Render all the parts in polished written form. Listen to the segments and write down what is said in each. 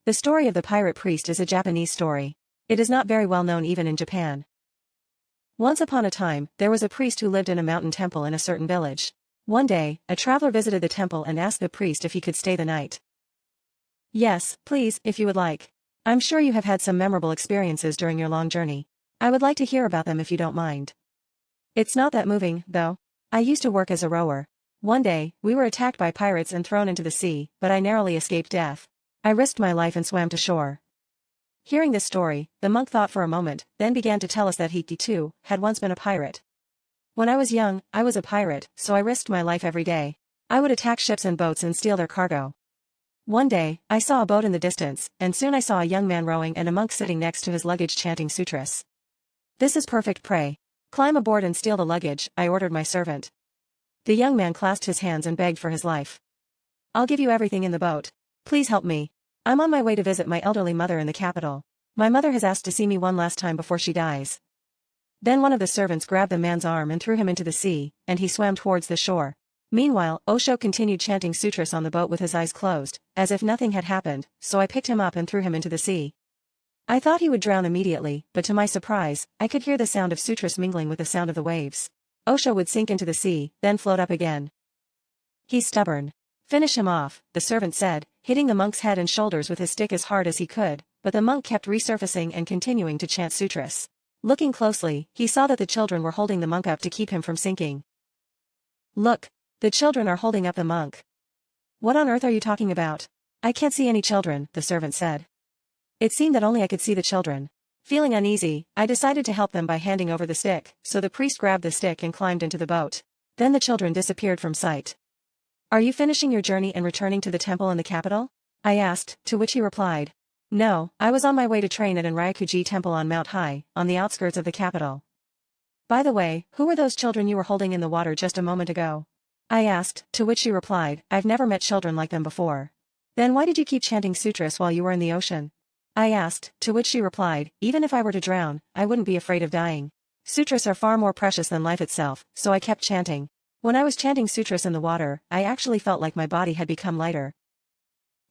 The story of the pirate priest is a Japanese story. It is not very well known even in Japan. Once upon a time, there was a priest who lived in a mountain temple in a certain village. One day, a traveler visited the temple and asked the priest if he could stay the night. Yes, please, if you would like. I'm sure you have had some memorable experiences during your long journey. I would like to hear about them if you don't mind. It's not that moving, though. I used to work as a rower. One day, we were attacked by pirates and thrown into the sea, but I narrowly escaped death. I risked my life and swam to shore. Hearing this story, the monk thought for a moment, then began to tell us that he, too, had once been a pirate. When I was young, I was a pirate, so I risked my life every day. I would attack ships and boats and steal their cargo. One day, I saw a boat in the distance, and soon I saw a young man rowing and a monk sitting next to his luggage chanting sutras. This is perfect prey. Climb aboard and steal the luggage, I ordered my servant. The young man clasped his hands and begged for his life. I'll give you everything in the boat. Please help me. I'm on my way to visit my elderly mother in the capital. My mother has asked to see me one last time before she dies. Then one of the servants grabbed the man's arm and threw him into the sea, and he swam towards the shore. Meanwhile, Osho continued chanting sutras on the boat with his eyes closed, as if nothing had happened, so I picked him up and threw him into the sea. I thought he would drown immediately, but to my surprise, I could hear the sound of sutras mingling with the sound of the waves. Osho would sink into the sea, then float up again. He's stubborn. Finish him off, the servant said, hitting the monk's head and shoulders with his stick as hard as he could, but the monk kept resurfacing and continuing to chant sutras. Looking closely, he saw that the children were holding the monk up to keep him from sinking. Look, the children are holding up the monk. What on earth are you talking about? I can't see any children, the servant said. It seemed that only I could see the children. Feeling uneasy, I decided to help them by handing over the stick, so the priest grabbed the stick and climbed into the boat. Then the children disappeared from sight. Are you finishing your journey and returning to the temple in the capital? I asked, to which he replied. No, I was on my way to train at Enryakuji Temple on Mount High, on the outskirts of the capital. By the way, who were those children you were holding in the water just a moment ago? I asked, to which she replied, I've never met children like them before. Then why did you keep chanting sutras while you were in the ocean? I asked, to which she replied, even if I were to drown, I wouldn't be afraid of dying. Sutras are far more precious than life itself, so I kept chanting. When I was chanting sutras in the water, I actually felt like my body had become lighter.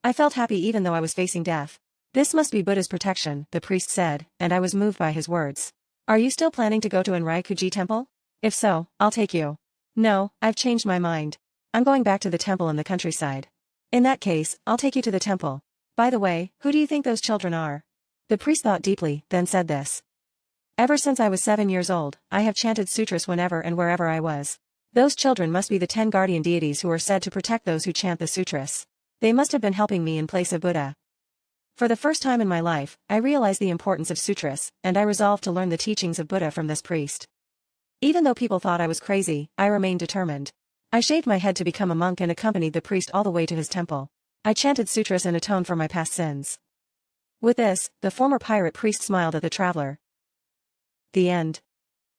I felt happy even though I was facing death. This must be Buddha's protection, the priest said, and I was moved by his words. Are you still planning to go to Enryakuji Temple? If so, I'll take you. No, I've changed my mind. I'm going back to the temple in the countryside. In that case, I'll take you to the temple. By the way, who do you think those children are? The priest thought deeply, then said this. Ever since I was 7 years old, I have chanted sutras whenever and wherever I was. Those children must be the 10 guardian deities who are said to protect those who chant the sutras. They must have been helping me in place of Buddha. For the first time in my life, I realized the importance of sutras, and I resolved to learn the teachings of Buddha from this priest. Even though people thought I was crazy, I remained determined. I shaved my head to become a monk and accompanied the priest all the way to his temple. I chanted sutras and atoned for my past sins. With this, the former pirate priest smiled at the traveler. The end.